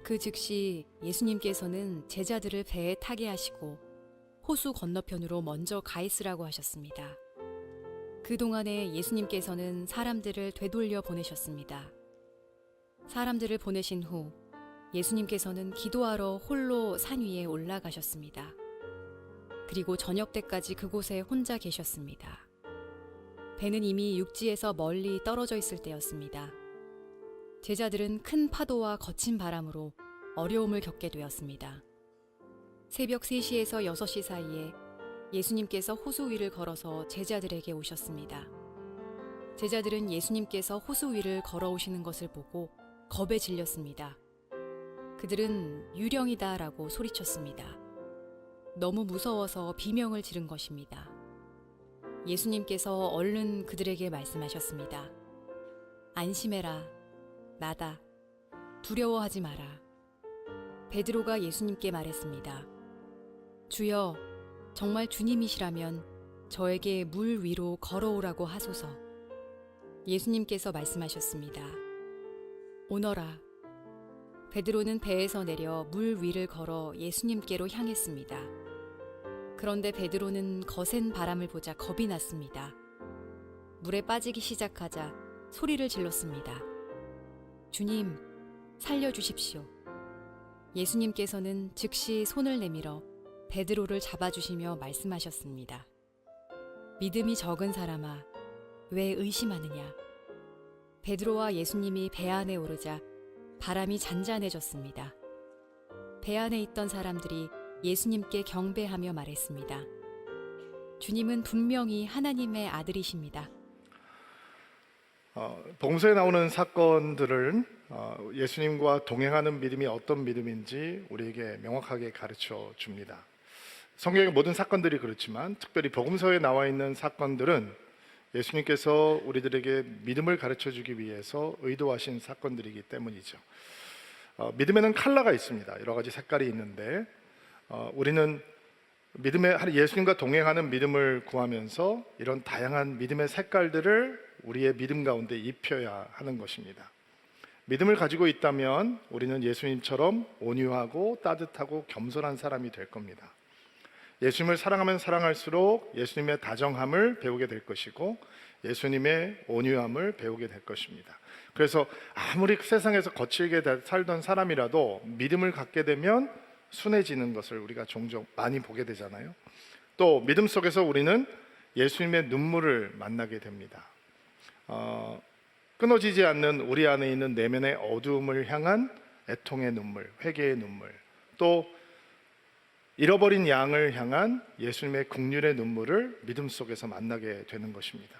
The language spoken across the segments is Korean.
그 즉시 예수님께서는 제자들을 배에 타게 하시고 호수 건너편으로 먼저 가 있으라고 하셨습니다. 그동안에 예수님께서는 사람들을 되돌려 보내셨습니다. 사람들을 보내신 후 예수님께서는 기도하러 홀로 산 위에 올라가셨습니다. 그리고 저녁 때까지 그곳에 혼자 계셨습니다. 배는 이미 육지에서 멀리 떨어져 있을 때였습니다. 제자들은 큰 파도와 거친 바람으로 어려움을 겪게 되었습니다. 새벽 3시에서 6시 사이에 예수님께서 호수 위를 걸어서 제자들에게 오셨습니다. 제자들은 예수님께서 호수 위를 걸어오시는 것을 보고 겁에 질렸습니다. 그들은 유령이다 라고 소리쳤습니다. 너무 무서워서 비명을 지른 것입니다. 예수님께서 얼른 그들에게 말씀하셨습니다. 안심해라. 나다. 두려워하지 마라. 베드로가 예수님께 말했습니다. 주여, 정말 주님이시라면 저에게 물 위로 걸어오라고 하소서. 예수님께서 말씀하셨습니다. 오너라. 베드로는 배에서 내려 물 위를 걸어 예수님께로 향했습니다. 그런데 베드로는 거센 바람을 보자 겁이 났습니다. 물에 빠지기 시작하자 소리를 질렀습니다. 주님, 살려주십시오. 예수님께서는 즉시 손을 내밀어 베드로를 잡아주시며 말씀하셨습니다. 믿음이 적은 사람아, 왜 의심하느냐? 베드로와 예수님이 배 안에 오르자 바람이 잔잔해졌습니다. 배 안에 있던 사람들이 예수님께 경배하며 말했습니다. 주님은 분명히 하나님의 아들이십니다. 복음서에 나오는 사건들을 예수님과 동행하는 믿음이 어떤 믿음인지 우리에게 명확하게 가르쳐 줍니다. 성경의 모든 사건들이 그렇지만 특별히 복음서에 나와 있는 사건들은 예수님께서 우리들에게 믿음을 가르쳐 주기 위해서 의도하신 사건들이기 때문이죠. 믿음에는 컬러가 있습니다. 여러 가지 색깔이 있는데 우리는 예수님과 동행하는 믿음을 구하면서 이런 다양한 믿음의 색깔들을 우리의 믿음 가운데 입혀야 하는 것입니다. 믿음을 가지고 있다면 우리는 예수님처럼 온유하고 따뜻하고 겸손한 사람이 될 겁니다. 예수님을 사랑하면 사랑할수록 예수님의 다정함을 배우게 될 것이고 예수님의 온유함을 배우게 될 것입니다. 그래서 아무리 세상에서 거칠게 살던 사람이라도 믿음을 갖게 되면 순해지는 것을 우리가 종종 많이 보게 되잖아요. 또 믿음 속에서 우리는 예수님의 눈물을 만나게 됩니다. 끊어지지 않는 우리 안에 있는 내면의 어두움을 향한 애통의 눈물, 회개의 눈물, 또 잃어버린 양을 향한 예수님의 긍휼의 눈물을 믿음 속에서 만나게 되는 것입니다.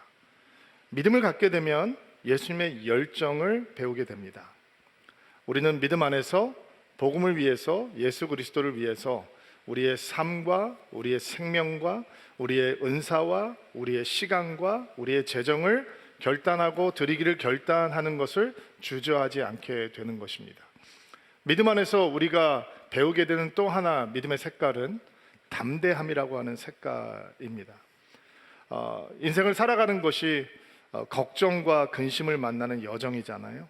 믿음을 갖게 되면 예수님의 열정을 배우게 됩니다. 우리는 믿음 안에서 복음을 위해서, 예수 그리스도를 위해서 우리의 삶과 우리의 생명과 우리의 은사와 우리의 시간과 우리의 재정을 결단하고 드리기를 결단하는 것을 주저하지 않게 되는 것입니다. 믿음 안에서 우리가 배우게 되는 또 하나 믿음의 색깔은 담대함이라고 하는 색깔입니다. 인생을 살아가는 것이 걱정과 근심을 만나는 여정이잖아요.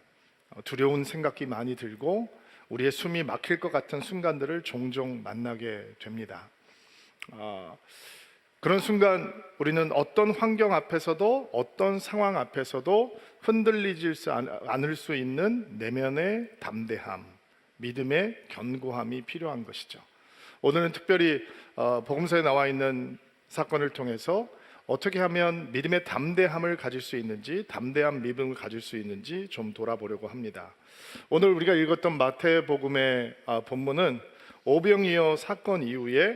두려운 생각이 많이 들고 우리의 숨이 막힐 것 같은 순간들을 종종 만나게 됩니다. 그런 순간 우리는 어떤 환경 앞에서도 어떤 상황 앞에서도 흔들리지 않을 수 있는 내면의 담대함, 믿음의 견고함이 필요한 것이죠. 오늘은 특별히 복음서에 나와 있는 사건을 통해서 어떻게 하면 믿음의 담대함을 가질 수 있는지, 담대한 믿음을 가질 수 있는지 좀 돌아보려고 합니다. 오늘 우리가 읽었던 마태복음의 본문은 오병이어 사건 이후에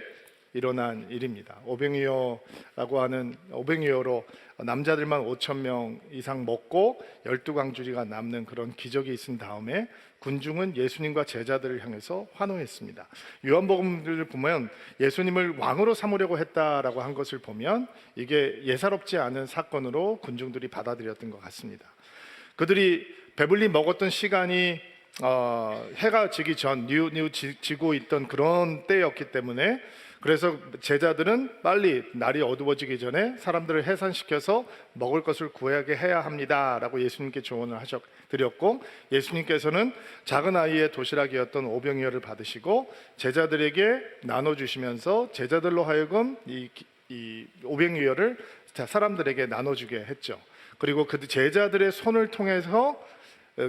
일어난 일입니다. 오병이어라고 하는 오병이어로 남자들만 5,000명 이상 먹고 12광주리가 남는 그런 기적이 있은 다음에 군중은 예수님과 제자들을 향해서 환호했습니다. 요한복음을 보면 예수님을 왕으로 삼으려고 했다라고 한 것을 보면 이게 예사롭지 않은 사건으로 군중들이 받아들였던 것 같습니다. 그들이 배불리 먹었던 시간이 해가 지기 전 지고 있던 그런 때였기 때문에 그래서 제자들은 빨리 날이 어두워지기 전에 사람들을 해산시켜서 먹을 것을 구하게 해야 합니다라고 예수님께 조언을 드렸고, 예수님께서는 작은 아이의 도시락이었던 오병이어를 받으시고 제자들에게 나눠주시면서 제자들로 하여금 이 오병이어를 사람들에게 나눠주게 했죠. 그리고 그 제자들의 손을 통해서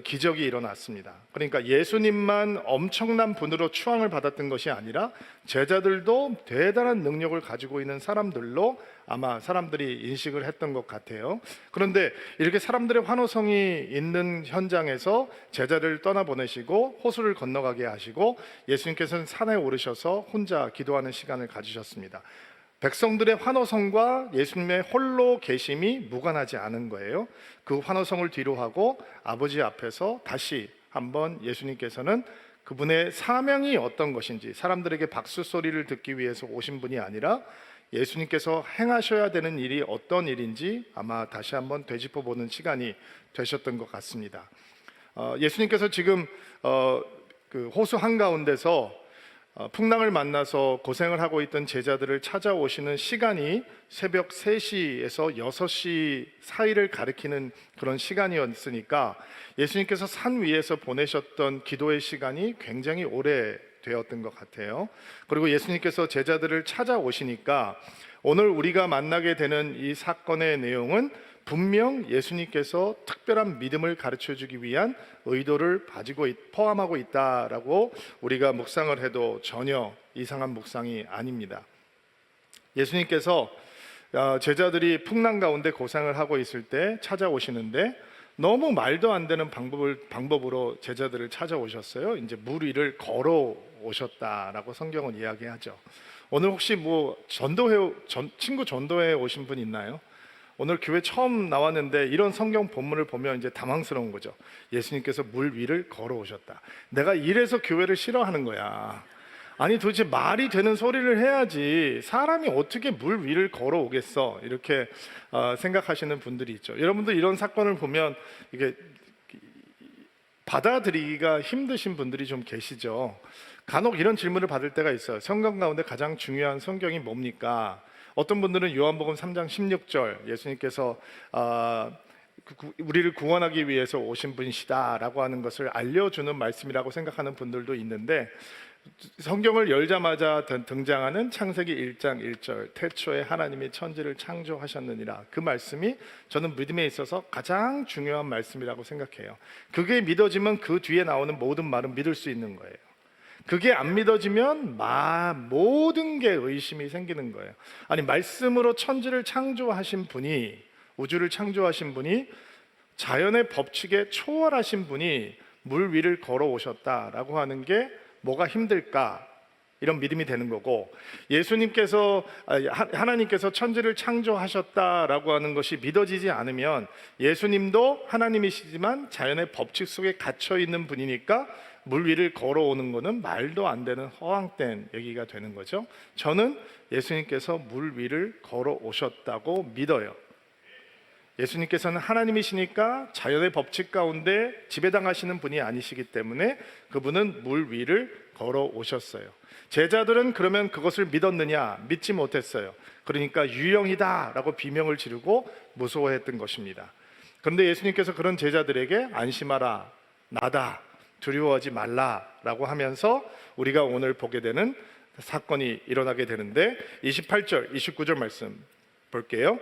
기적이 일어났습니다. 그러니까 예수님만 엄청난 분으로 추앙을 받았던 것이 아니라 제자들도 대단한 능력을 가지고 있는 사람들로 아마 사람들이 인식을 했던 것 같아요. 그런데 이렇게 사람들의 환호성이 있는 현장에서 제자들을 떠나보내시고 호수를 건너가게 하시고 예수님께서는 산에 오르셔서 혼자 기도하는 시간을 가지셨습니다. 백성들의 환호성과 예수님의 홀로 계심이 무관하지 않은 거예요. 그 환호성을 뒤로 하고 아버지 앞에서 다시 한번 예수님께서는 그분의 사명이 어떤 것인지, 사람들에게 박수 소리를 듣기 위해서 오신 분이 아니라 예수님께서 행하셔야 되는 일이 어떤 일인지 아마 다시 한번 되짚어 보는 시간이 되셨던 것 같습니다. 예수님께서 지금 그 호수 한가운데서 풍랑을 만나서 고생을 하고 있던 제자들을 찾아오시는 시간이 새벽 3시에서 6시 사이를 가리키는 그런 시간이었으니까 예수님께서 산 위에서 보내셨던 기도의 시간이 굉장히 오래 되었던 것 같아요. 그리고 예수님께서 제자들을 찾아오시니까 오늘 우리가 만나게 되는 이 사건의 내용은 분명 예수님께서 특별한 믿음을 가르쳐주기 위한 의도를 포함하고 있다라고 우리가 묵상을 해도 전혀 이상한 묵상이 아닙니다. 예수님께서 제자들이 풍랑 가운데 고생을 하고 있을 때 찾아오시는데 너무 말도 안 되는 방법으로 제자들을 찾아오셨어요. 이제 물 위를 걸어오셨다라고 성경은 이야기하죠. 오늘 혹시 친구 전도회 오신 분 있나요? 오늘 교회 처음 나왔는데 이런 성경 본문을 보면 이제 당황스러운 거죠. 예수님께서 물 위를 걸어오셨다. 내가 이래서 교회를 싫어하는 거야. 아니 도대체 말이 되는 소리를 해야지 사람이 어떻게 물 위를 걸어오겠어, 이렇게 생각하시는 분들이 있죠. 여러분도 이런 사건을 보면 이게 받아들이기가 힘드신 분들이 좀 계시죠. 간혹 이런 질문을 받을 때가 있어요. 성경 가운데 가장 중요한 성경이 뭡니까? 어떤 분들은 요한복음 3장 16절 예수님께서 우리를 구원하기 위해서 오신 분이시다라고 하는 것을 알려주는 말씀이라고 생각하는 분들도 있는데, 성경을 열자마자 등장하는 창세기 1장 1절 태초에 하나님이 천지를 창조하셨느니라, 그 말씀이 저는 믿음에 있어서 가장 중요한 말씀이라고 생각해요. 그게 믿어지면 그 뒤에 나오는 모든 말은 믿을 수 있는 거예요. 그게 안 믿어지면 모든 게 의심이 생기는 거예요. 아니, 말씀으로 천지를 창조하신 분이, 우주를 창조하신 분이, 자연의 법칙에 초월하신 분이 물 위를 걸어오셨다라고 하는 게 뭐가 힘들까? 이런 믿음이 되는 거고, 예수님께서 하나님께서 천지를 창조하셨다라고 하는 것이 믿어지지 않으면 예수님도 하나님이시지만 자연의 법칙 속에 갇혀 있는 분이니까 물 위를 걸어오는 것은 말도 안 되는 허황된 얘기가 되는 거죠. 저는 예수님께서 물 위를 걸어오셨다고 믿어요. 예수님께서는 하나님이시니까 자연의 법칙 가운데 지배당하시는 분이 아니시기 때문에 그분은 물 위를 걸어오셨어요. 제자들은 그러면 그것을 믿었느냐? 믿지 못했어요. 그러니까 유령이다 라고 비명을 지르고 무서워했던 것입니다. 그런데 예수님께서 그런 제자들에게 안심하라, 나다, 두려워하지 말라라고 하면서 우리가 오늘 보게 되는 사건이 일어나게 되는데, 28절, 29절 말씀 볼게요.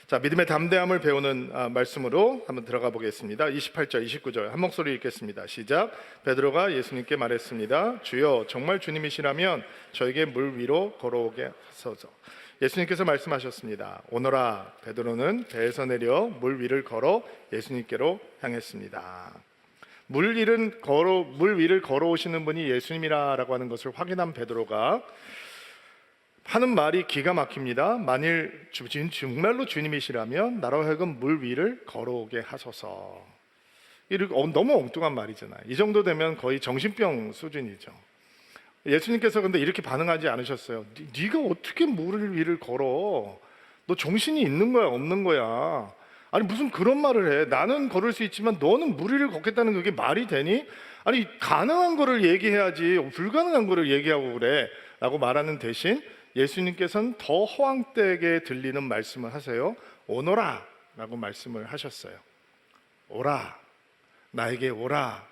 자, 믿음의 담대함을 배우는 말씀으로 한번 들어가 보겠습니다. 28절, 29절 한 목소리 읽겠습니다. 시작. 베드로가 예수님께 말했습니다. 주여, 정말 주님이시라면 저에게 물 위로 걸어오게 하소서. 예수님께서 말씀하셨습니다. 오너라. 베드로는 배에서 내려 물 위를 걸어 예수님께로 향했습니다. 물 위를 걸어오시는 분이 예수님이라고 하는 것을 확인한 베드로가 하는 말이 기가 막힙니다. 만일 정말로 주님이시라면 나로 하여금 물 위를 걸어오게 하소서. 너무 엉뚱한 말이잖아요. 이 정도 되면 거의 정신병 수준이죠. 예수님께서 근데 이렇게 반응하지 않으셨어요. 네가 어떻게 물 위를 걸어? 너 정신이 있는 거야, 없는 거야? 아니 무슨 그런 말을 해. 나는 걸을 수 있지만 너는 물 위를 걷겠다는 그게 말이 되니? 아니 가능한 거를 얘기해야지 불가능한 거를 얘기하고 그래 라고 말하는 대신 예수님께서는 더 허황되게 들리는 말씀을 하세요. 오너라 라고 말씀을 하셨어요. 오라, 나에게 오라.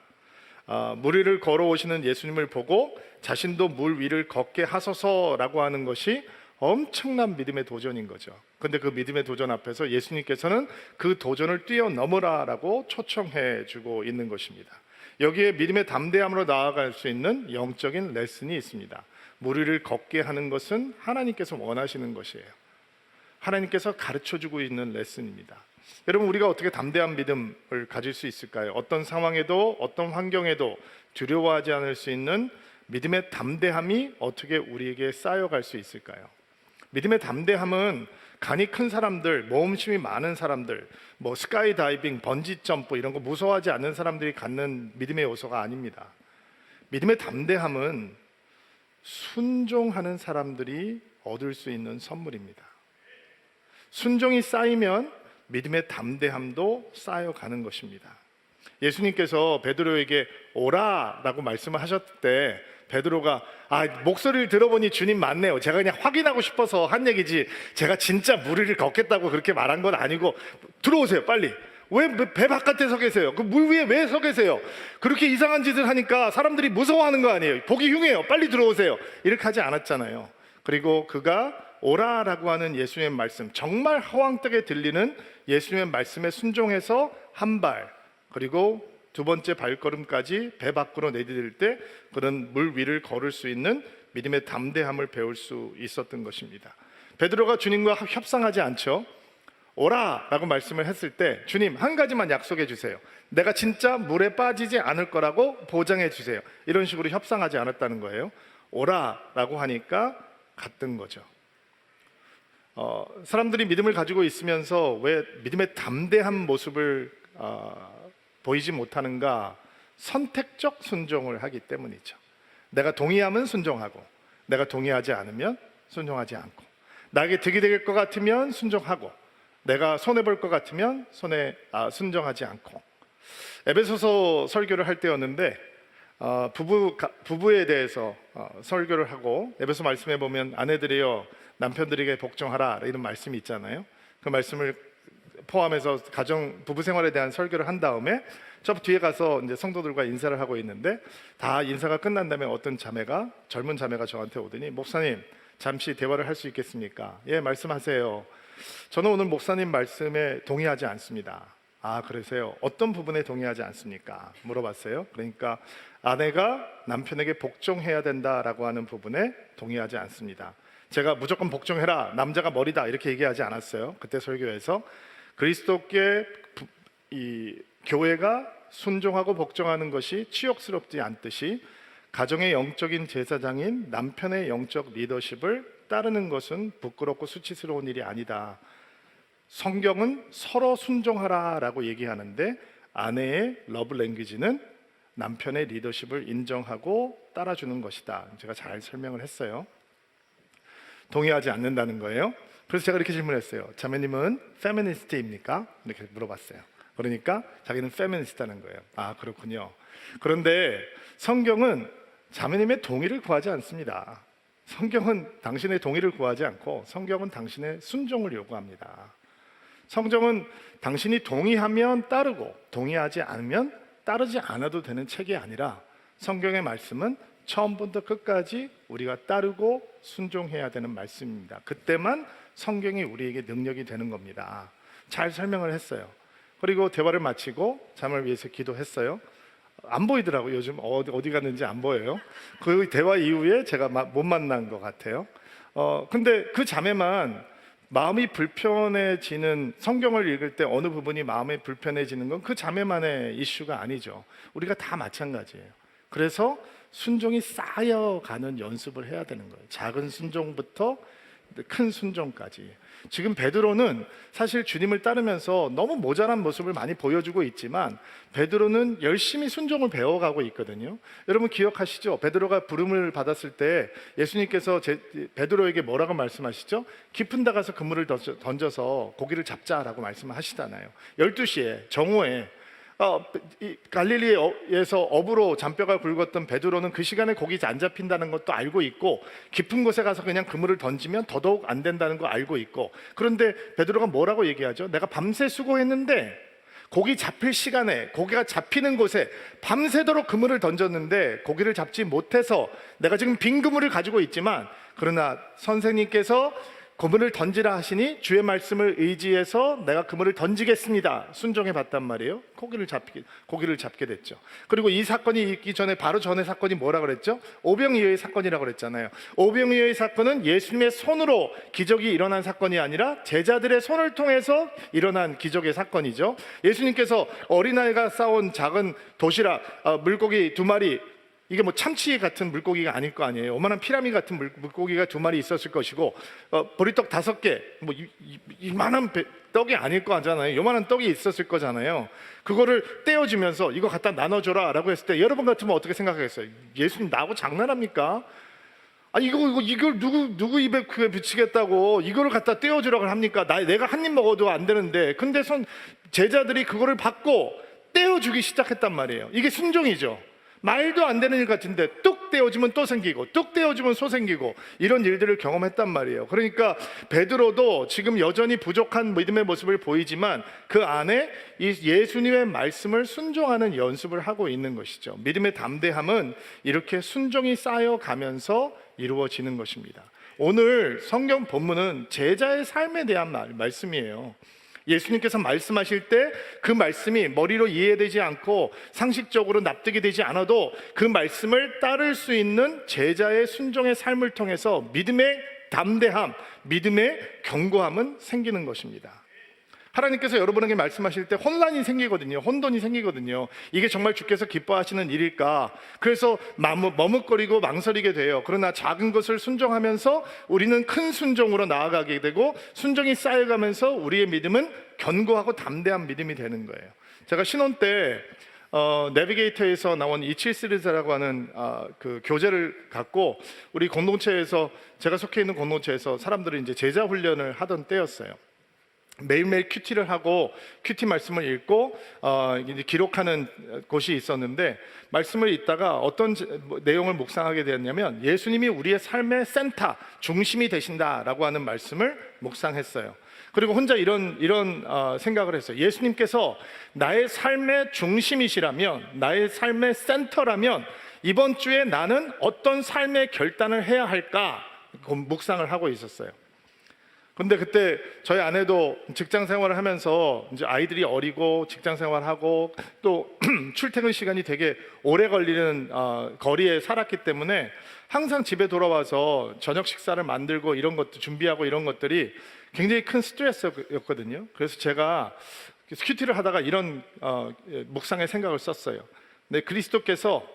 물 위를 걸어오시는 예수님을 보고 자신도 물 위를 걷게 하소서라고 하는 것이 엄청난 믿음의 도전인 거죠. 근데 그 믿음의 도전 앞에서 예수님께서는 그 도전을 뛰어넘으라라고 초청해 주고 있는 것입니다. 여기에 믿음의 담대함으로 나아갈 수 있는 영적인 레슨이 있습니다. 물 위를 걷게 하는 것은 하나님께서 원하시는 것이에요. 하나님께서 가르쳐주고 있는 레슨입니다. 여러분, 우리가 어떻게 담대한 믿음을 가질 수 있을까요? 어떤 상황에도 어떤 환경에도 두려워하지 않을 수 있는 믿음의 담대함이 어떻게 우리에게 쌓여갈 수 있을까요? 믿음의 담대함은 간이 큰 사람들, 모험심이 많은 사람들, 뭐 스카이 다이빙, 번지 점프 이런 거 무서워하지 않는 사람들이 갖는 믿음의 요소가 아닙니다. 믿음의 담대함은 순종하는 사람들이 얻을 수 있는 선물입니다. 순종이 쌓이면 믿음의 담대함도 쌓여가는 것입니다. 예수님께서 베드로에게 오라라고 말씀을 하셨을 때 베드로가 목소리를 들어보니 주님 맞네요. 제가 그냥 확인하고 싶어서 한 얘기지 제가 진짜 물 위를 걷겠다고 그렇게 말한 건 아니고 들어오세요 빨리. 왜 배 바깥에 서 계세요? 그 물 위에 왜 서 계세요? 그렇게 이상한 짓을 하니까 사람들이 무서워하는 거 아니에요? 보기 흉해요. 빨리 들어오세요. 이렇게 하지 않았잖아요. 그리고 그가 오라라고 하는 예수님의 말씀, 정말 허황되게 들리는 예수님의 말씀에 순종해서 한 발, 그리고 두 번째 발걸음까지 배 밖으로 내디딜 때 그런 물 위를 걸을 수 있는 믿음의 담대함을 배울 수 있었던 것입니다. 베드로가 주님과 협상하지 않죠. 오라라고 말씀을 했을 때 주님 한 가지만 약속해 주세요. 내가 진짜 물에 빠지지 않을 거라고 보장해 주세요. 이런 식으로 협상하지 않았다는 거예요. 오라라고 하니까 갔던 거죠. 사람들이 믿음을 가지고 있으면서 왜 믿음의 담대한 모습을 보이지 못하는가? 선택적 순종을 하기 때문이죠. 내가 동의하면 순종하고 내가 동의하지 않으면 순종하지 않고, 나에게 득이 될 것 같으면 순종하고 내가 손해볼 것 같으면 순종하지 않고. 에베소서 설교를 할 때였는데 부부에 대해서 설교를 하고, 에베소 말씀에 보면 아내들이여 남편들에게 복종하라 이런 말씀이 있잖아요. 그 말씀을 포함해서 부부 생활에 대한 설교를 한 다음에 저 뒤에 가서 이제 성도들과 인사를 하고 있는데, 다 인사가 끝난 다음에 어떤 젊은 자매가 저한테 오더니 목사님 잠시 대화를 할 수 있겠습니까? 예, 말씀하세요. 저는 오늘 목사님 말씀에 동의하지 않습니다. 그러세요? 어떤 부분에 동의하지 않습니까? 물어봤어요. 그러니까 아내가 남편에게 복종해야 된다라고 하는 부분에 동의하지 않습니다. 제가 무조건 복종해라, 남자가 머리다 이렇게 얘기하지 않았어요. 그때 설교에서 그리스도께 이 교회가 순종하고 복종하는 것이 치욕스럽지 않듯이 가정의 영적인 제사장인 남편의 영적 리더십을 따르는 것은 부끄럽고 수치스러운 일이 아니다. 성경은 서로 순종하라라고 얘기하는데 아내의 러브 랭귀지는 남편의 리더십을 인정하고 따라주는 것이다. 제가 잘 설명을 했어요. 동의하지 않는다는 거예요. 그래서 제가 이렇게 질문했어요. 자매님은 페미니스트입니까? 이렇게 물어봤어요. 그러니까 자기는 페미니스트라는 거예요. 그렇군요. 그런데 성경은 자매님의 동의를 구하지 않습니다. 성경은 당신의 동의를 구하지 않고 성경은 당신의 순종을 요구합니다. 성경은 당신이 동의하면 따르고 동의하지 않으면 따르지 않아도 되는 책이 아니라, 성경의 말씀은 처음부터 끝까지 우리가 따르고 순종해야 되는 말씀입니다. 그때만 성경이 우리에게 능력이 되는 겁니다. 잘 설명을 했어요. 그리고 대화를 마치고 잠을 위해서 기도했어요. 안 보이더라고요. 요즘 어디 갔는지 안 보여요. 그 대화 이후에 제가 못 만난 것 같아요. 근데 그 자매만 마음이 불편해지는, 성경을 읽을 때 어느 부분이 마음이 불편해지는 건 그 자매만의 이슈가 아니죠. 우리가 다 마찬가지예요. 그래서 순종이 쌓여가는 연습을 해야 되는 거예요. 작은 순종부터 큰 순종까지. 지금 베드로는 사실 주님을 따르면서 너무 모자란 모습을 많이 보여주고 있지만 베드로는 열심히 순종을 배워가고 있거든요. 여러분 기억하시죠? 베드로가 부름을 받았을 때 예수님께서 베드로에게 뭐라고 말씀하시죠? 깊은 데 가서 그물을 던져서 고기를 잡자라고 말씀을 하시잖아요. 12시에 정오에 이 갈릴리에서 어부로 잔뼈가 굵었던 베드로는 그 시간에 고기 안 잡힌다는 것도 알고 있고, 깊은 곳에 가서 그냥 그물을 던지면 더더욱 안 된다는 거 알고 있고, 그런데 베드로가 뭐라고 얘기하죠? 내가 밤새 수고했는데 고기 잡힐 시간에, 고기가 잡히는 곳에 밤새도록 그물을 던졌는데 고기를 잡지 못해서 내가 지금 빈 그물을 가지고 있지만, 그러나 선생님께서 그물을 던지라 하시니 주의 말씀을 의지해서 내가 그물을 던지겠습니다. 순종해 봤단 말이에요. 고기를 잡게 됐죠. 그리고 이 사건이 있기 전에, 바로 전에 사건이 뭐라 그랬죠? 오병이어의 사건이라고 그랬잖아요. 오병이어의 사건은 예수님의 손으로 기적이 일어난 사건이 아니라 제자들의 손을 통해서 일어난 기적의 사건이죠. 예수님께서 어린아이가 싸온 작은 도시락, 물고기 2마리, 이게 뭐 참치 같은 물고기가 아닐 거 아니에요. 요만한 피라미 같은 물고기가 2마리 있었을 것이고, 보리떡 5개, 뭐 이만한 떡이 아닐 거 아니잖아요. 요만한 떡이 있었을 거잖아요. 그거를 떼어주면서 이거 갖다 나눠줘라 라고 했을 때, 여러분 같으면 어떻게 생각하겠어요? 예수님 나하고 장난합니까? 아니 이걸 누구 입에 붙이겠다고 이거를 갖다 떼어주라고 합니까? 내가 한 입 먹어도 안 되는데. 근데 제자들이 그거를 받고 떼어주기 시작했단 말이에요. 이게 순종이죠. 말도 안 되는 일 같은데 뚝 떼어주면 또 생기고, 뚝 떼어주면 소 생기고, 이런 일들을 경험했단 말이에요. 그러니까 베드로도 지금 여전히 부족한 믿음의 모습을 보이지만 그 안에 이 예수님의 말씀을 순종하는 연습을 하고 있는 것이죠. 믿음의 담대함은 이렇게 순종이 쌓여가면서 이루어지는 것입니다. 오늘 성경 본문은 제자의 삶에 대한 말씀이에요. 예수님께서 말씀하실 때 그 말씀이 머리로 이해되지 않고 상식적으로 납득이 되지 않아도 그 말씀을 따를 수 있는 제자의 순종의 삶을 통해서 믿음의 담대함, 믿음의 견고함은 생기는 것입니다. 하나님께서 여러분에게 말씀하실 때 혼란이 생기거든요. 혼돈이 생기거든요. 이게 정말 주께서 기뻐하시는 일일까? 그래서 머뭇거리고 망설이게 돼요. 그러나 작은 것을 순종하면서 우리는 큰 순종으로 나아가게 되고, 순종이 쌓여가면서 우리의 믿음은 견고하고 담대한 믿음이 되는 거예요. 제가 신혼 때 내비게이터에서 나온 27 시리즈라고 하는 그 교재를 갖고 우리 공동체에서, 제가 속해 있는 공동체에서 사람들이 이제 제자 훈련을 하던 때였어요. 매일매일 큐티를 하고 큐티 말씀을 읽고 이제 기록하는 곳이 있었는데, 말씀을 읽다가 어떤 내용을 묵상하게 되었냐면, 예수님이 우리의 삶의 센터, 중심이 되신다라고 하는 말씀을 묵상했어요. 그리고 혼자 이런 생각을 했어요. 예수님께서 나의 삶의 중심이시라면, 나의 삶의 센터라면 이번 주에 나는 어떤 삶의 결단을 해야 할까 묵상을 하고 있었어요. 근데 그때 저희 아내도 직장 생활을 하면서 이제 아이들이 어리고 직장 생활하고 또 출퇴근 시간이 되게 오래 걸리는 거리에 살았기 때문에 항상 집에 돌아와서 저녁 식사를 만들고 이런 것도 준비하고 이런 것들이 굉장히 큰 스트레스였거든요. 그래서 제가 큐티를 하다가 이런 묵상의 생각을 썼어요. 근데 그리스도께서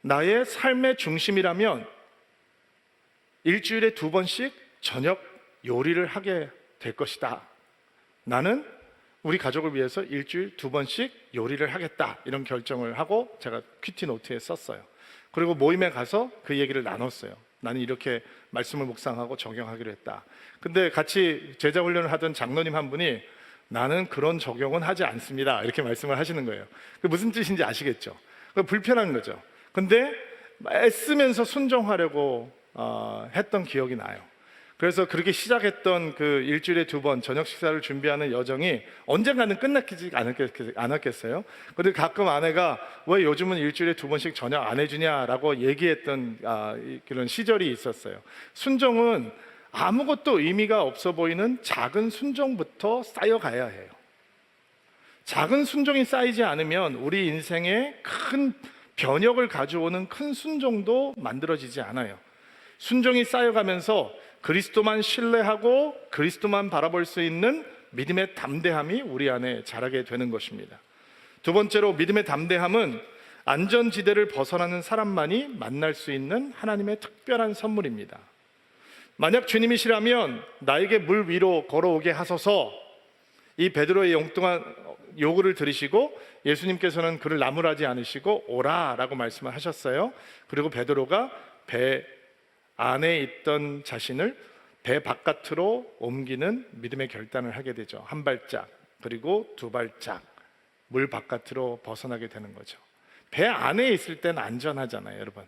나의 삶의 중심이라면 일주일에 2번씩 저녁 요리를 하게 될 것이다. 나는 우리 가족을 위해서 일주일 2번씩 요리를 하겠다, 이런 결정을 하고 제가 큐티 노트에 썼어요. 그리고 모임에 가서 그 얘기를 나눴어요. 나는 이렇게 말씀을 묵상하고 적용하기로 했다. 근데 같이 제자 훈련을 하던 장로님 한 분이 나는 그런 적용은 하지 않습니다, 이렇게 말씀을 하시는 거예요. 그 무슨 뜻인지 아시겠죠? 불편한 거죠. 근데 애쓰면서 순종하려고 했던 기억이 나요. 그래서 그렇게 시작했던 그 일주일에 2번 저녁 식사를 준비하는 여정이 언젠가는 끝나지 않았겠어요? 근데 가끔 아내가 왜 요즘은 일주일에 2번씩 저녁 안 해주냐라고 얘기했던 그런 시절이 있었어요. 순종은 아무것도 의미가 없어 보이는 작은 순종부터 쌓여가야 해요. 작은 순종이 쌓이지 않으면 우리 인생에 큰 변혁을 가져오는 큰 순종도 만들어지지 않아요. 순종이 쌓여가면서 그리스도만 신뢰하고 그리스도만 바라볼 수 있는 믿음의 담대함이 우리 안에 자라게 되는 것입니다. 두 번째로, 믿음의 담대함은 안전지대를 벗어나는 사람만이 만날 수 있는 하나님의 특별한 선물입니다. 만약 주님이시라면 나에게 물 위로 걸어오게 하소서, 이 베드로의 엉뚱한 요구를 들으시고 예수님께서는 그를 나무라지 않으시고 오라라고 말씀을 하셨어요. 그리고 베드로가 배 안에 있던 자신을 배 바깥으로 옮기는 믿음의 결단을 하게 되죠. 한 발짝, 그리고 2발짝, 물 바깥으로 벗어나게 되는 거죠. 배 안에 있을 땐 안전하잖아요, 여러분.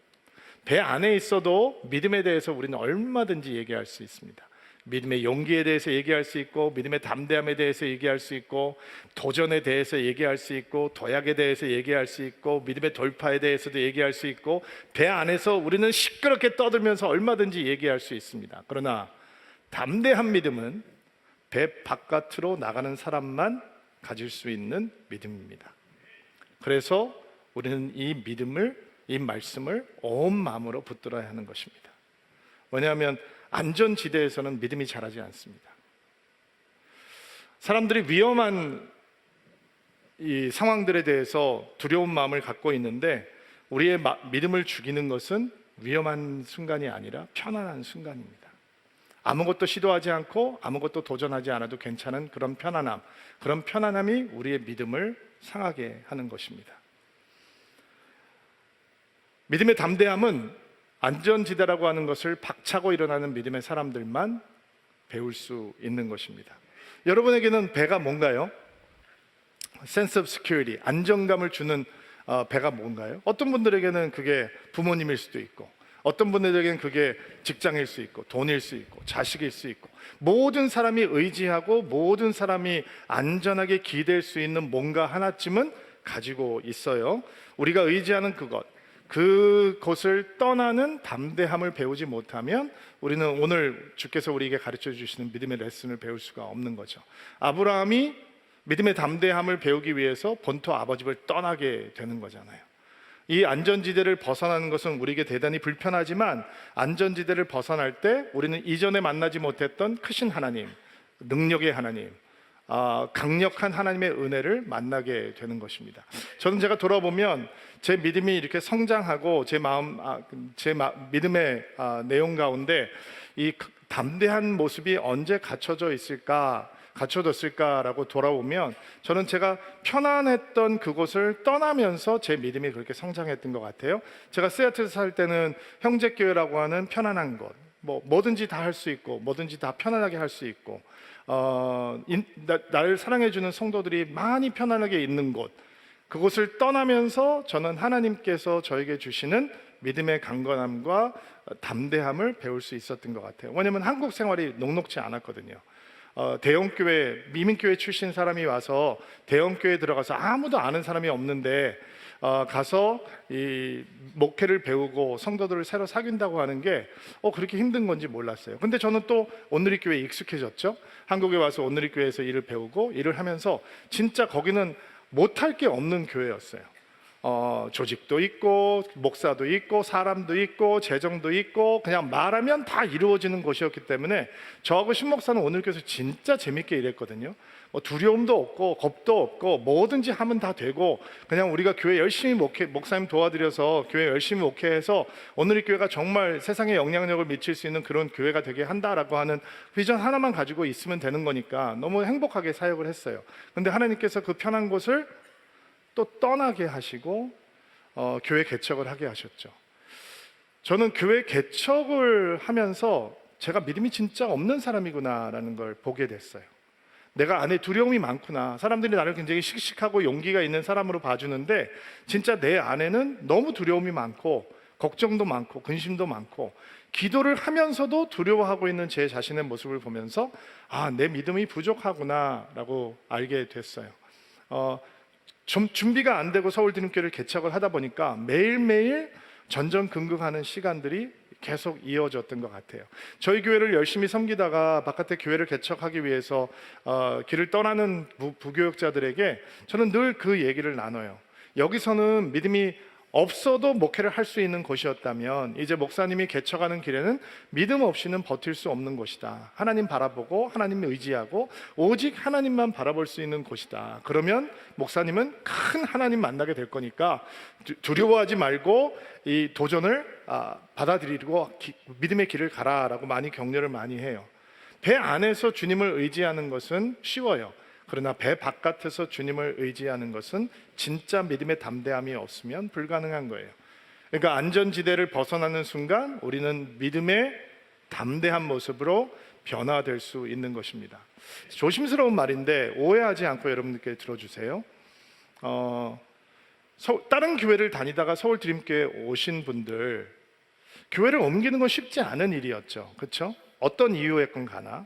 배 안에 있어도 믿음에 대해서 우리는 얼마든지 얘기할 수 있습니다. 믿음의 용기에 대해서 얘기할 수 있고, 믿음의 담대함에 대해서 얘기할 수 있고, 도전에 대해서 얘기할 수 있고, 도약에 대해서 얘기할 수 있고, 믿음의 돌파에 대해서도 얘기할 수 있고, 배 안에서 우리는 시끄럽게 떠들면서 얼마든지 얘기할 수 있습니다. 그러나 담대한 믿음은 배 바깥으로 나가는 사람만 가질 수 있는 믿음입니다. 그래서 우리는 이 말씀을 온 마음으로 붙들어야 하는 것입니다. 왜냐하면 안전지대에서는 믿음이 자라지 않습니다. 사람들이 위험한 이 상황들에 대해서 두려운 마음을 갖고 있는데, 우리의 믿음을 죽이는 것은 위험한 순간이 아니라 편안한 순간입니다. 아무것도 시도하지 않고 아무것도 도전하지 않아도 괜찮은 그런 편안함이 우리의 믿음을 상하게 하는 것입니다. 믿음의 담대함은 안전지대라고 하는 것을 박차고 일어나는 믿음의 사람들만 배울 수 있는 것입니다. 여러분에게는 배가 뭔가요? Sense of security, 안정감을 주는 배가 뭔가요? 어떤 분들에게는 그게 부모님일 수도 있고, 어떤 분들에게는 그게 직장일 수 있고, 돈일 수 있고, 자식일 수 있고, 모든 사람이 의지하고 모든 사람이 안전하게 기댈 수 있는 뭔가 하나쯤은 가지고 있어요. 우리가 의지하는 그곳을 떠나는 담대함을 배우지 못하면 우리는 오늘 주께서 우리에게 가르쳐 주시는 믿음의 레슨을 배울 수가 없는 거죠. 아브라함이 믿음의 담대함을 배우기 위해서 본토 아버집을 떠나게 되는 거잖아요. 이 안전지대를 벗어나는 것은 우리에게 대단히 불편하지만, 안전지대를 벗어날 때 우리는 이전에 만나지 못했던 크신 하나님, 능력의 하나님, 강력한 하나님의 은혜를 만나게 되는 것입니다. 저는 제가 돌아보면 제 믿음이 이렇게 성장하고 제 믿음의 내용 가운데 이 담대한 모습이 언제 갖춰졌을까라고 돌아보면, 저는 제가 편안했던 그곳을 떠나면서 제 믿음이 그렇게 성장했던 것 같아요. 제가 시애틀에서 살 때는 형제교회라고 하는 편안한 곳, 뭐든지 다 할 수 있고, 뭐든지 다 편안하게 할 수 있고, 나를 사랑해주는 성도들이 많이 편안하게 있는 곳, 그곳을 떠나면서 저는 하나님께서 저에게 주시는 믿음의 강건함과 담대함을 배울 수 있었던 것 같아요. 왜냐하면 한국 생활이 녹록지 않았거든요. 대형교회, 미민교회 출신 사람이 와서 대형교회에 들어가서 아무도 아는 사람이 없는데 가서 이 목회를 배우고 성도들을 새로 사귄다고 하는 게 그렇게 힘든 건지 몰랐어요. 근데 저는 또 온누리교회에 익숙해졌죠. 한국에 와서 온누리교회에서 일을 배우고 일을 하면서 진짜 거기는 못할 게 없는 교회였어요. 조직도 있고 목사도 있고 사람도 있고 재정도 있고 그냥 말하면 다 이루어지는 곳이었기 때문에 저하고 신목사는 온누리교회에서 진짜 재밌게 일했거든요. 두려움도 없고 겁도 없고 뭐든지 하면 다 되고, 그냥 우리가 교회 열심히 목사님 도와드려서 교회 열심히 목회해서 온누리교회가 정말 세상에 영향력을 미칠 수 있는 그런 교회가 되게 한다라고 하는 비전 하나만 가지고 있으면 되는 거니까 너무 행복하게 사역을 했어요. 근데 하나님께서 그 편한 곳을 또 떠나게 하시고 교회 개척을 하게 하셨죠. 저는 교회 개척을 하면서 제가 믿음이 진짜 없는 사람이구나라는 걸 보게 됐어요. 내가 안에 두려움이 많구나. 사람들이 나를 굉장히 씩씩하고 용기가 있는 사람으로 봐주는데 진짜 내 안에는 너무 두려움이 많고 걱정도 많고 근심도 많고, 기도를 하면서도 두려워하고 있는 제 자신의 모습을 보면서 내 믿음이 부족하구나라고 알게 됐어요. 좀 준비가 안 되고 서울드림교회를 개척을 하다 보니까 매일매일 전전긍긍하는 시간들이 계속 이어졌던 것 같아요. 저희 교회를 열심히 섬기다가 바깥에 교회를 개척하기 위해서 길을 떠나는 부교역자들에게 저는 늘 그 얘기를 나눠요. 여기서는 믿음이 없어도 목회를 할 수 있는 곳이었다면 이제 목사님이 개척하는 길에는 믿음 없이는 버틸 수 없는 곳이다. 하나님 바라보고 하나님 의지하고 오직 하나님만 바라볼 수 있는 곳이다. 그러면 목사님은 큰 하나님 만나게 될 거니까 두려워하지 말고 이 도전을 받아들이고 믿음의 길을 가라라고 많이 격려를 많이 해요. 배 안에서 주님을 의지하는 것은 쉬워요. 그러나 배 바깥에서 주님을 의지하는 것은 진짜 믿음의 담대함이 없으면 불가능한 거예요. 그러니까 안전지대를 벗어나는 순간 우리는 믿음의 담대한 모습으로 변화될 수 있는 것입니다. 조심스러운 말인데 오해하지 않고 여러분들께 들어주세요. 다른 교회를 다니다가 서울 드림교회에 오신 분들, 교회를 옮기는 건 쉽지 않은 일이었죠. 그렇죠? 어떤 이유였건 가나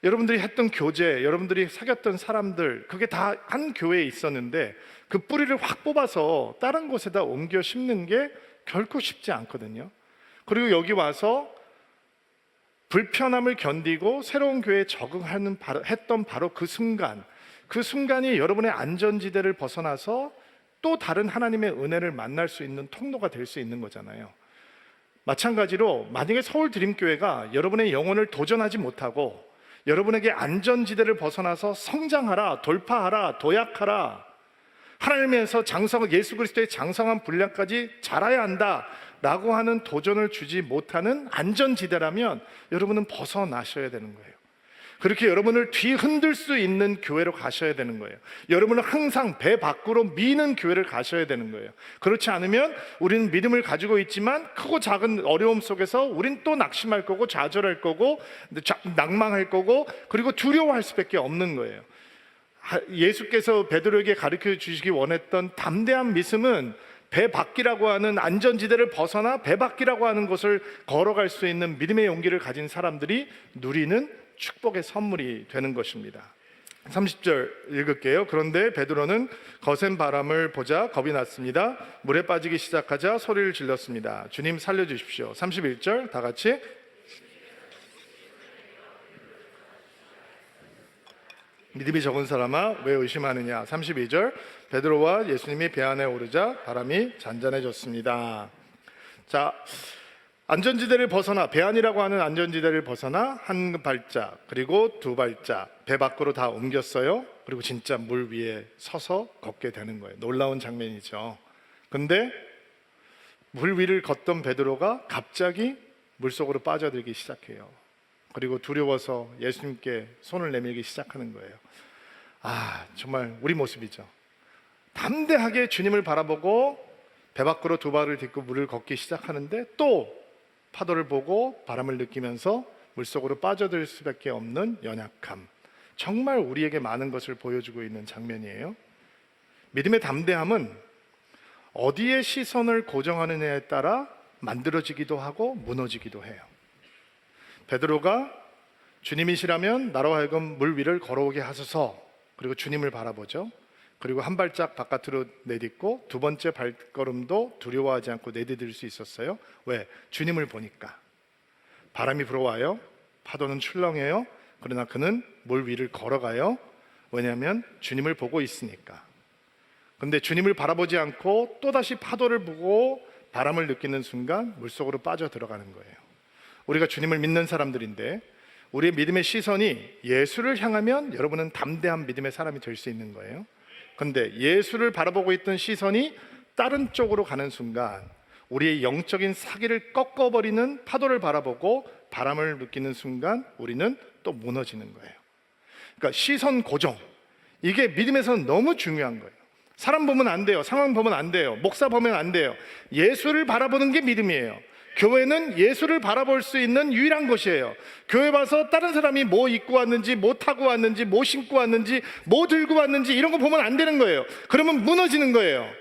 여러분들이 했던 교제, 여러분들이 사귀었던 사람들, 그게 다 한 교회에 있었는데 그 뿌리를 확 뽑아서 다른 곳에다 옮겨 심는 게 결코 쉽지 않거든요. 그리고 여기 와서 불편함을 견디고 새로운 교회에 적응하는 했던 바로 그 순간이 여러분의 안전지대를 벗어나서 또 다른 하나님의 은혜를 만날 수 있는 통로가 될 수 있는 거잖아요. 마찬가지로 만약에 서울 드림교회가 여러분의 영혼을 도전하지 못하고 여러분에게 안전지대를 벗어나서 성장하라, 돌파하라, 도약하라, 하나님에서 예수 그리스도의 장성한 분량까지 자라야 한다 라고 하는 도전을 주지 못하는 안전지대라면 여러분은 벗어나셔야 되는 거예요. 그렇게 여러분을 뒤흔들 수 있는 교회로 가셔야 되는 거예요. 여러분은 항상 배 밖으로 미는 교회를 가셔야 되는 거예요. 그렇지 않으면 우리는 믿음을 가지고 있지만 크고 작은 어려움 속에서 우린 또 낙심할 거고 좌절할 거고 낭망할 거고 그리고 두려워할 수밖에 없는 거예요. 예수께서 베드로에게 가르쳐 주시기 원했던 담대한 믿음은 배 밖이라고 하는 안전지대를 벗어나 배 밖이라고 하는 곳을 걸어갈 수 있는 믿음의 용기를 가진 사람들이 누리는 축복의 선물이 되는 것입니다. 30절 읽을게요. 그런데 베드로는 거센 바람을 보자 겁이 났습니다. 물에 빠지기 시작하자 소리를 질렀습니다. 주님 살려주십시오. 31절 다 같이. 믿음이 적은 사람아 왜 의심하느냐. 32절 베드로와 예수님이 배 안에 오르자 바람이 잔잔해졌습니다. 자, 안전지대를 벗어나, 배안이라고 하는 안전지대를 벗어나 한 발짝 그리고 두 발짝 배 밖으로 다 옮겼어요. 그리고 진짜 물 위에 서서 걷게 되는 거예요. 놀라운 장면이죠. 근데 물 위를 걷던 베드로가 갑자기 물속으로 빠져들기 시작해요. 그리고 두려워서 예수님께 손을 내밀기 시작하는 거예요. 정말 우리 모습이죠. 담대하게 주님을 바라보고 배 밖으로 두 발을 딛고 물을 걷기 시작하는데 또 파도를 보고 바람을 느끼면서 물속으로 빠져들 수밖에 없는 연약함, 정말 우리에게 많은 것을 보여주고 있는 장면이에요. 믿음의 담대함은 어디에 시선을 고정하느냐에 따라 만들어지기도 하고 무너지기도 해요. 베드로가 주님이시라면 나로 하여금 물 위를 걸어오게 하소서, 그리고 주님을 바라보죠. 그리고 한 발짝 바깥으로 내딛고 두 번째 발걸음도 두려워하지 않고 내디딜 수 있었어요. 왜? 주님을 보니까. 바람이 불어와요. 파도는 출렁해요. 그러나 그는 물 위를 걸어가요. 왜냐하면 주님을 보고 있으니까. 근데 주님을 바라보지 않고 또다시 파도를 보고 바람을 느끼는 순간 물속으로 빠져 들어가는 거예요. 우리가 주님을 믿는 사람들인데 우리의 믿음의 시선이 예수를 향하면 여러분은 담대한 믿음의 사람이 될 수 있는 거예요. 근데 예수를 바라보고 있던 시선이 다른 쪽으로 가는 순간 우리의 영적인 사기를 꺾어버리는 파도를 바라보고 바람을 느끼는 순간 우리는 또 무너지는 거예요. 그러니까 시선 고정, 이게 믿음에서는 너무 중요한 거예요. 사람 보면 안 돼요. 상황 보면 안 돼요. 목사 보면 안 돼요. 예수를 바라보는 게 믿음이에요. 교회는 예수를 바라볼 수 있는 유일한 곳이에요. 교회 와서 다른 사람이 뭐 입고 왔는지, 뭐 타고 왔는지, 뭐 신고 왔는지, 뭐 들고 왔는지 이런 거 보면 안 되는 거예요. 그러면 무너지는 거예요.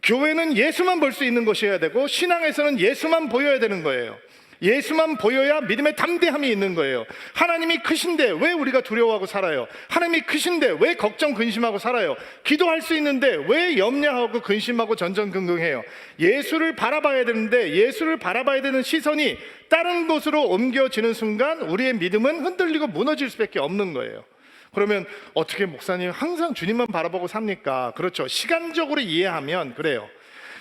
교회는 예수만 볼 수 있는 곳이어야 되고 신앙에서는 예수만 보여야 되는 거예요. 예수만 보여야 믿음의 담대함이 있는 거예요. 하나님이 크신데 왜 우리가 두려워하고 살아요? 하나님이 크신데 왜 걱정 근심하고 살아요? 기도할 수 있는데 왜 염려하고 근심하고 전전긍긍해요? 예수를 바라봐야 되는데 예수를 바라봐야 되는 시선이 다른 곳으로 옮겨지는 순간 우리의 믿음은 흔들리고 무너질 수밖에 없는 거예요. 그러면 어떻게 목사님 항상 주님만 바라보고 삽니까? 그렇죠. 시간적으로 이해하면 그래요.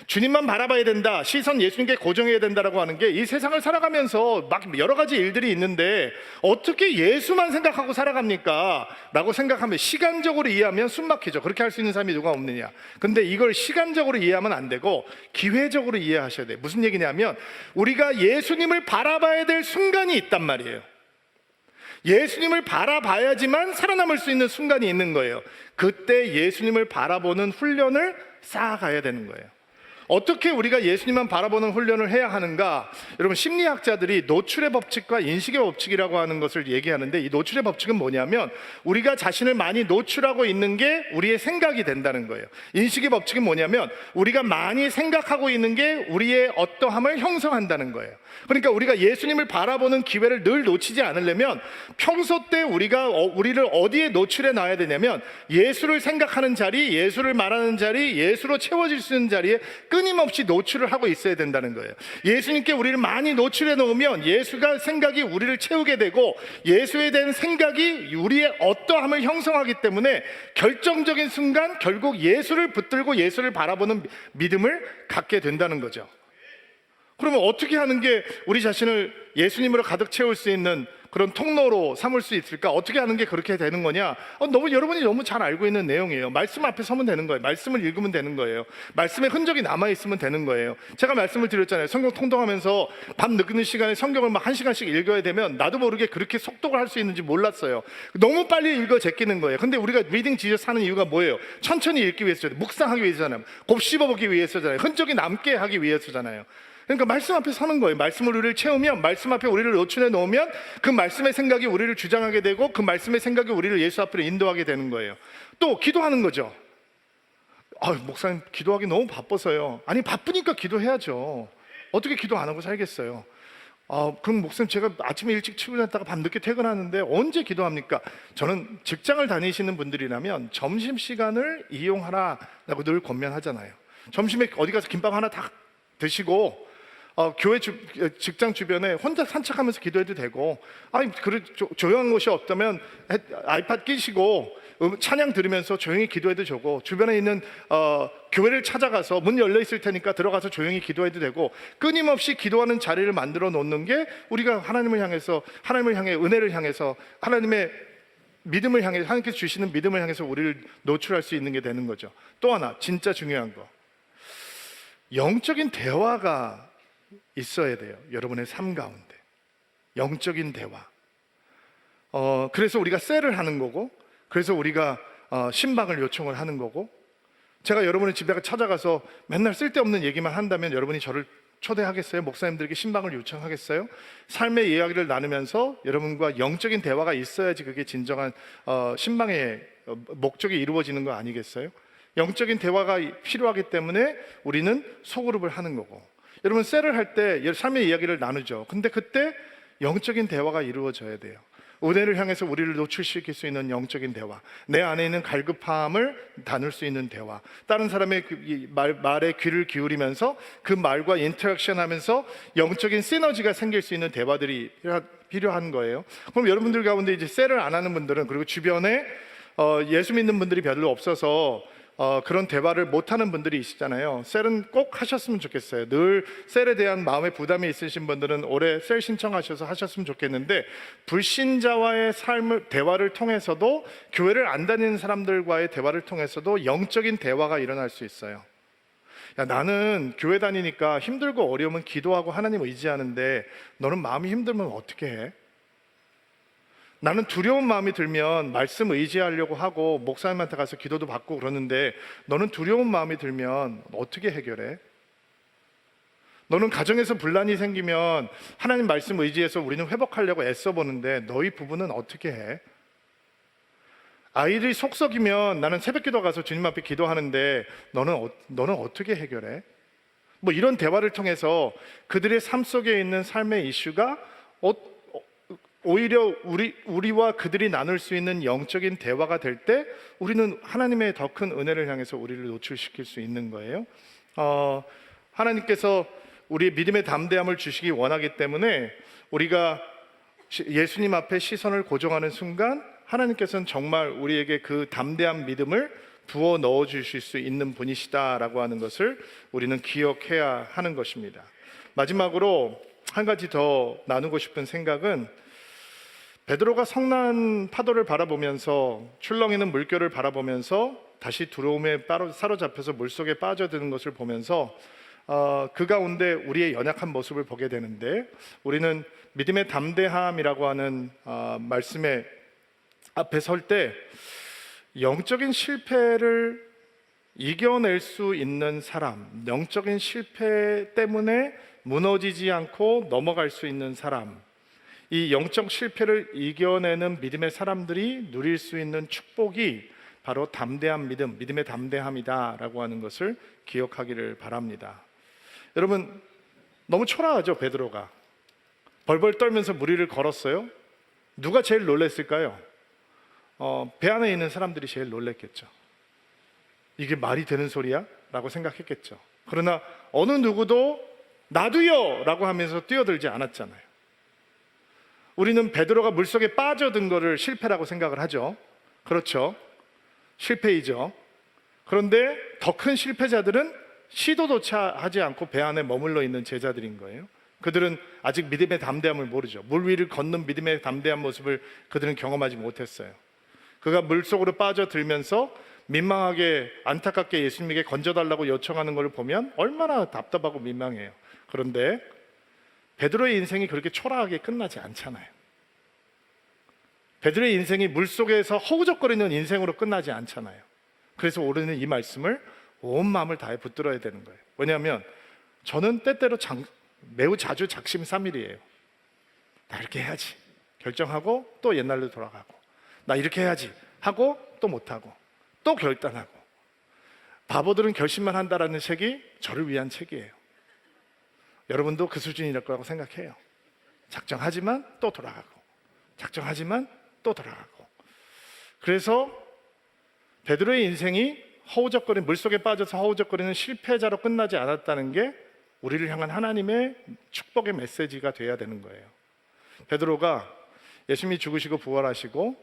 주님만 바라봐야 된다, 시선 예수님께 고정해야 된다라고 하는 게 이 세상을 살아가면서 막 여러 가지 일들이 있는데 어떻게 예수만 생각하고 살아갑니까? 라고 생각하면 시간적으로 이해하면 숨막히죠. 그렇게 할 수 있는 사람이 누가 없느냐. 근데 이걸 시간적으로 이해하면 안 되고 기회적으로 이해하셔야 돼요. 무슨 얘기냐면 우리가 예수님을 바라봐야 될 순간이 있단 말이에요. 예수님을 바라봐야지만 살아남을 수 있는 순간이 있는 거예요. 그때 예수님을 바라보는 훈련을 쌓아가야 되는 거예요. 어떻게 우리가 예수님만 바라보는 훈련을 해야 하는가? 여러분, 심리학자들이 노출의 법칙과 인식의 법칙이라고 하는 것을 얘기하는데, 이 노출의 법칙은 뭐냐면 우리가 자신을 많이 노출하고 있는 게 우리의 생각이 된다는 거예요. 인식의 법칙은 뭐냐면 우리가 많이 생각하고 있는 게 우리의 어떠함을 형성한다는 거예요. 그러니까 우리가 예수님을 바라보는 기회를 늘 놓치지 않으려면 평소 때 우리를 어디에 노출해 놔야 되냐면 예수를 생각하는 자리, 예수를 말하는 자리, 예수로 채워질 수 있는 자리에 끊임없이 노출을 하고 있어야 된다는 거예요. 예수님께 우리를 많이 노출해 놓으면 예수가 생각이 우리를 채우게 되고 예수에 대한 생각이 우리의 어떠함을 형성하기 때문에 결정적인 순간 결국 예수를 붙들고 예수를 바라보는 믿음을 갖게 된다는 거죠. 그러면 어떻게 하는 게 우리 자신을 예수님으로 가득 채울 수 있는 그런 통로로 삼을 수 있을까? 어떻게 하는 게 그렇게 되는 거냐? 여러분이 너무 잘 알고 있는 내용이에요. 말씀 앞에 서면 되는 거예요. 말씀을 읽으면 되는 거예요. 말씀의 흔적이 남아있으면 되는 거예요. 제가 말씀을 드렸잖아요. 성경 통독하면서 밤 늦는 시간에 성경을 막 1시간씩 읽어야 되면 나도 모르게 그렇게 속독을 할 수 있는지 몰랐어요. 너무 빨리 읽어 제끼는 거예요. 근데 우리가 리딩 지저스 하는 이유가 뭐예요? 천천히 읽기 위해서잖아요. 묵상하기 위해서잖아요. 곱씹어보기 위해서잖아요. 흔적이 남게 하기 위해서잖아요. 그러니까 말씀 앞에 서는 거예요. 말씀을 우리를 채우면, 말씀 앞에 우리를 노출해 놓으면 그 말씀의 생각이 우리를 주장하게 되고 그 말씀의 생각이 우리를 예수 앞으로 인도하게 되는 거예요. 또 기도하는 거죠. 목사님 기도하기 너무 바빠서요. 아니, 바쁘니까 기도해야죠. 어떻게 기도 안 하고 살겠어요? 그럼 목사님, 제가 아침에 일찍 출근했다가 밤늦게 퇴근하는데 언제 기도합니까? 저는 직장을 다니시는 분들이라면 점심시간을 이용하라라고 늘 권면하잖아요. 점심에 어디 가서 김밥 하나 딱 드시고 교회 직장 주변에 혼자 산책하면서 기도해도 되고, 조용한 곳이 없다면 아이팟 끼시고 찬양 들으면서 조용히 기도해도 되고, 주변에 있는 교회를 찾아가서 문 열려 있을 테니까 들어가서 조용히 기도해도 되고, 끊임없이 기도하는 자리를 만들어 놓는 게 우리가 하나님을 향해 은혜를 향해서 하나님의 믿음을 향해, 하나님께서 주시는 믿음을 향해서 우리를 노출할 수 있는 게 되는 거죠. 또 하나 진짜 중요한 거, 영적인 대화가 있어야 돼요. 여러분의 삶 가운데 영적인 대화. 그래서 우리가 셀을 하는 거고, 그래서 우리가 신방을 요청을 하는 거고, 제가 여러분의 집에 찾아가서 맨날 쓸데없는 얘기만 한다면 여러분이 저를 초대하겠어요? 목사님들에게 신방을 요청하겠어요? 삶의 이야기를 나누면서 여러분과 영적인 대화가 있어야지 그게 진정한 신방의 목적이 이루어지는 거 아니겠어요? 영적인 대화가 필요하기 때문에 우리는 소그룹을 하는 거고, 여러분 셀을 할 때 삶의 이야기를 나누죠. 근데 그때 영적인 대화가 이루어져야 돼요. 은혜를 향해서 우리를 노출시킬 수 있는 영적인 대화, 내 안에 있는 갈급함을 나눌 수 있는 대화, 다른 사람의 말에 귀를 기울이면서 그 말과 인터랙션 하면서 영적인 시너지가 생길 수 있는 대화들이 필요한 거예요. 그럼 여러분들 가운데 이제 셀을 안 하는 분들은, 그리고 주변에 예수 믿는 분들이 별로 없어서 그런 대화를 못하는 분들이 있잖아요. 셀은 꼭 하셨으면 좋겠어요. 늘 셀에 대한 마음의 부담이 있으신 분들은 올해 셀 신청하셔서 하셨으면 좋겠는데, 불신자와의 대화를 통해서도, 교회를 안 다니는 사람들과의 대화를 통해서도 영적인 대화가 일어날 수 있어요. 나는 교회 다니니까 힘들고 어려우면 기도하고 하나님 의지하는데 너는 마음이 힘들면 어떻게 해? 나는 두려운 마음이 들면 말씀 의지하려고 하고 목사님한테 가서 기도도 받고 그러는데 너는 두려운 마음이 들면 어떻게 해결해? 너는 가정에서 분란이 생기면 하나님 말씀 의지해서 우리는 회복하려고 애써보는데 너희 부부는 어떻게 해? 아이들이 속썩이면 나는 새벽기도 가서 주님 앞에 기도하는데 너는 어떻게 해결해? 이런 대화를 통해서 그들의 삶 속에 있는 삶의 이슈가 오히려 우리와 그들이 나눌 수 있는 영적인 대화가 될 때 우리는 하나님의 더 큰 은혜를 향해서 우리를 노출시킬 수 있는 거예요. 하나님께서 우리의 믿음의 담대함을 주시기 원하기 때문에 우리가 예수님 앞에 시선을 고정하는 순간 하나님께서는 정말 우리에게 그 담대한 믿음을 부어 넣어 주실 수 있는 분이시다라고 하는 것을 우리는 기억해야 하는 것입니다. 마지막으로 한 가지 더 나누고 싶은 생각은, 베드로가 성난 파도를 바라보면서 출렁이는 물결을 바라보면서 다시 두려움에 사로잡혀서 물속에 빠져드는 것을 보면서 그 가운데 우리의 연약한 모습을 보게 되는데, 우리는 믿음의 담대함이라고 하는 말씀의 앞에 설 때 영적인 실패를 이겨낼 수 있는 사람, 영적인 실패 때문에 무너지지 않고 넘어갈 수 있는 사람, 이 영적 실패를 이겨내는 믿음의 사람들이 누릴 수 있는 축복이 바로 담대한 믿음, 믿음의 담대함이다라고 하는 것을 기억하기를 바랍니다. 여러분, 너무 초라하죠, 베드로가. 벌벌 떨면서 무리를 걸었어요. 누가 제일 놀랬을까요? 배 안에 있는 사람들이 제일 놀랬겠죠. 이게 말이 되는 소리야? 라고 생각했겠죠. 그러나 어느 누구도 나도요! 라고 하면서 뛰어들지 않았잖아요. 우리는 베드로가 물속에 빠져든 거를 실패라고 생각을 하죠. 그렇죠. 실패이죠. 그런데 더 큰 실패자들은 시도조차 하지 않고 배 안에 머물러 있는 제자들인 거예요. 그들은 아직 믿음의 담대함을 모르죠. 물 위를 걷는 믿음의 담대한 모습을 그들은 경험하지 못했어요. 그가 물속으로 빠져들면서 민망하게 안타깝게 예수님에게 건져달라고 요청하는 것을 보면 얼마나 답답하고 민망해요. 그런데 베드로의 인생이 그렇게 초라하게 끝나지 않잖아요. 베드로의 인생이 물속에서 허우적거리는 인생으로 끝나지 않잖아요. 그래서 우리는 이 말씀을 온 마음을 다해 붙들어야 되는 거예요. 왜냐하면 저는 때때로 매우 자주 작심삼일이에요. 나 이렇게 해야지 결정하고 또 옛날로 돌아가고, 나 이렇게 해야지 하고 또 못하고, 또 결단하고. 바보들은 결심만 한다라는 책이 저를 위한 책이에요. 여러분도 그 수준일 거라고 생각해요. 작정하지만 또 돌아가고, 작정하지만 또 돌아가고. 그래서 베드로의 인생이 물속에 빠져서 허우적거리는 실패자로 끝나지 않았다는 게 우리를 향한 하나님의 축복의 메시지가 돼야 되는 거예요. 베드로가 예수님이 죽으시고 부활하시고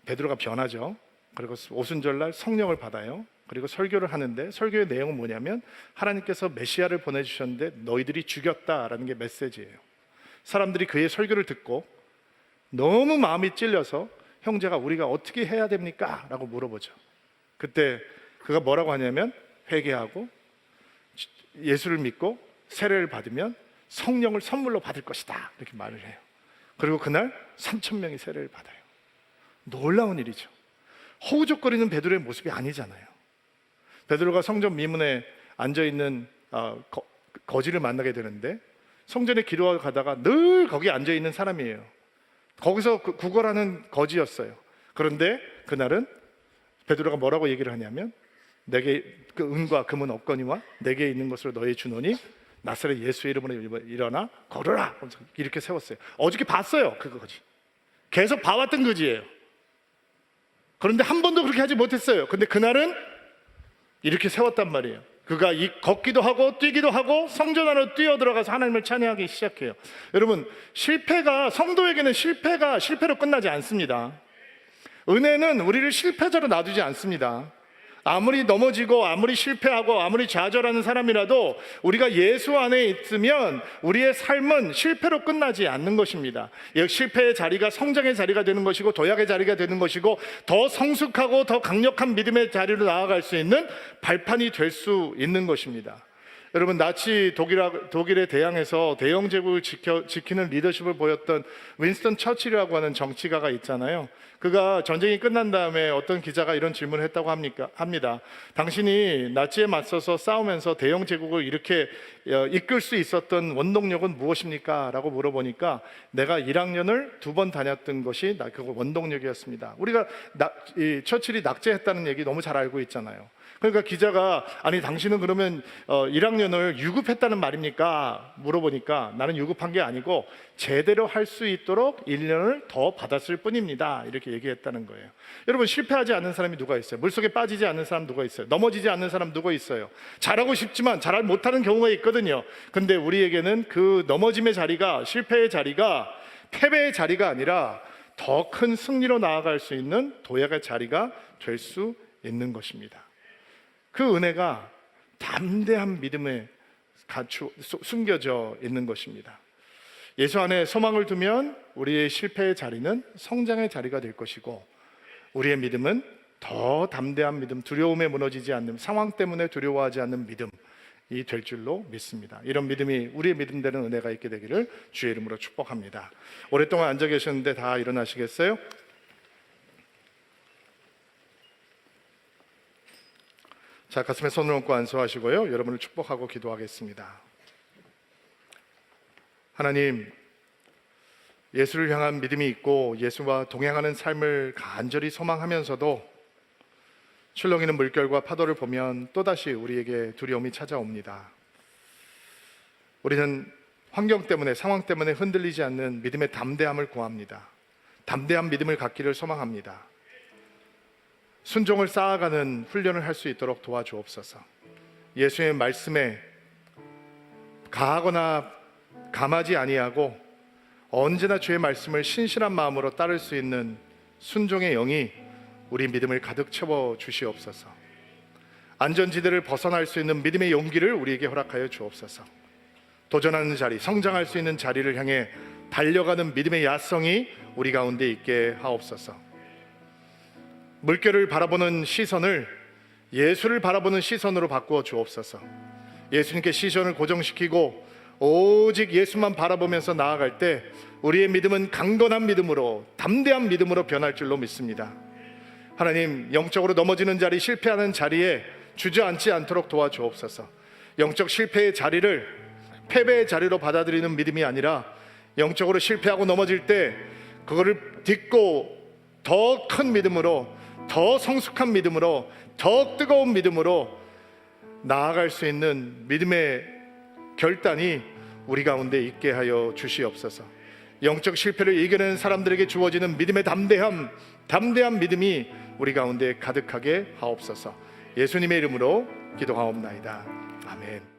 베드로가 변하죠. 그리고 오순절날 성령을 받아요. 그리고 설교를 하는데 설교의 내용은 뭐냐면 하나님께서 메시아를 보내주셨는데 너희들이 죽였다라는 게 메시지예요. 사람들이 그의 설교를 듣고 너무 마음이 찔려서 형제가 우리가 어떻게 해야 됩니까? 라고 물어보죠. 그때 그가 뭐라고 하냐면 회개하고 예수를 믿고 세례를 받으면 성령을 선물로 받을 것이다, 이렇게 말을 해요. 그리고 그날 3,000명이 세례를 받아요. 놀라운 일이죠. 허우적거리는 베드로의 모습이 아니잖아요. 베드로가 성전 미문에 앉아있는 거지를 만나게 되는데 성전에 기도하러 가다가 늘 거기 앉아있는 사람이에요. 거기서 구걸하는 거지였어요. 그런데 그날은 베드로가 뭐라고 얘기를 하냐면 내게 그 은과 금은 없거니와 내게 있는 것으로 너희 주노니 나사렛 예수의 이름으로 일어나 걸어라, 이렇게 세웠어요. 어저께 봤어요. 그 거지 계속 봐왔던 거지예요. 그런데 한 번도 그렇게 하지 못했어요. 근데 그날은 이렇게 세웠단 말이에요. 그가 걷기도 하고 뛰기도 하고 성전 안으로 뛰어들어가서 하나님을 찬양하기 시작해요. 여러분, 성도에게는 실패가 실패로 끝나지 않습니다. 은혜는 우리를 실패자로 놔두지 않습니다. 아무리 넘어지고 아무리 실패하고 아무리 좌절하는 사람이라도 우리가 예수 안에 있으면 우리의 삶은 실패로 끝나지 않는 것입니다. 실패의 자리가 성장의 자리가 되는 것이고 도약의 자리가 되는 것이고 더 성숙하고 더 강력한 믿음의 자리로 나아갈 수 있는 발판이 될 수 있는 것입니다. 여러분, 나치 독일에 대항해서 대영 제국을 지키는 리더십을 보였던 윈스턴 처칠이라고 하는 정치가가 있잖아요. 그가 전쟁이 끝난 다음에 어떤 기자가 이런 질문을 했다고 합니다. 당신이 나치에 맞서서 싸우면서 대영 제국을 이렇게 이끌 수 있었던 원동력은 무엇입니까? 라고 물어보니까 내가 1학년을 2번 다녔던 것이 그 원동력이었습니다. 우리가 처칠이 낙제했다는 얘기 너무 잘 알고 있잖아요. 그러니까 기자가 아니 당신은 그러면 1학년을 유급했다는 말입니까? 물어보니까 나는 유급한 게 아니고 제대로 할 수 있도록 1년을 더 받았을 뿐입니다, 이렇게 얘기했다는 거예요. 여러분, 실패하지 않는 사람이 누가 있어요? 물속에 빠지지 않는 사람 누가 있어요? 넘어지지 않는 사람 누가 있어요? 잘하고 싶지만 잘 못하는 경우가 있거든요. 근데 우리에게는 그 넘어짐의 자리가, 실패의 자리가 패배의 자리가 아니라 더 큰 승리로 나아갈 수 있는 도약의 자리가 될 수 있는 것입니다. 그 은혜가 담대한 믿음에 숨겨져 있는 것입니다. 예수 안에 소망을 두면 우리의 실패의 자리는 성장의 자리가 될 것이고 우리의 믿음은 더 담대한 믿음, 두려움에 무너지지 않는, 상황 때문에 두려워하지 않는 믿음이 될 줄로 믿습니다. 이런 믿음이 우리의 믿음 되는 은혜가 있게 되기를 주의 이름으로 축복합니다. 오랫동안 앉아 계셨는데 다 자, 가슴에 손을 얹고 안수하시고요. 여러분을 축복하고 기도하겠습니다. 하나님, 예수를 향한 믿음이 있고 예수와 동행하는 삶을 간절히 소망하면서도 출렁이는 물결과 파도를 보면 또다시 우리에게 두려움이 찾아옵니다. 우리는 환경 때문에, 상황 때문에 흔들리지 않는 믿음의 담대함을 구합니다. 담대한 믿음을 갖기를 소망합니다. 순종을 쌓아가는 훈련을 할 수 있도록 도와주옵소서. 예수의 말씀에 가하거나 감하지 아니하고 언제나 주의 말씀을 신실한 마음으로 따를 수 있는 순종의 영이 우리 믿음을 가득 채워 주시옵소서. 안전지대를 벗어날 수 있는 믿음의 용기를 우리에게 허락하여 주옵소서. 도전하는 자리, 성장할 수 있는 자리를 향해 달려가는 믿음의 야성이 우리 가운데 있게 하옵소서. 물결을 바라보는 시선을 예수를 바라보는 시선으로 바꾸어 주옵소서. 예수님께 시선을 고정시키고 오직 예수만 바라보면서 나아갈 때 우리의 믿음은 강건한 믿음으로, 담대한 믿음으로 변할 줄로 믿습니다. 하나님, 영적으로 넘어지는 자리, 실패하는 자리에 주저앉지 않도록 도와주옵소서. 영적 실패의 자리를 패배의 자리로 받아들이는 믿음이 아니라 영적으로 실패하고 넘어질 때 그거를 딛고 더 큰 믿음으로, 더 성숙한 믿음으로, 더 뜨거운 믿음으로 나아갈 수 있는 믿음의 결단이 우리 가운데 있게 하여 주시옵소서. 영적 실패를 이겨내는 사람들에게 주어지는 믿음의 담대한 믿음이 우리 가운데 가득하게 하옵소서. 예수님의 이름으로 기도하옵나이다. 아멘.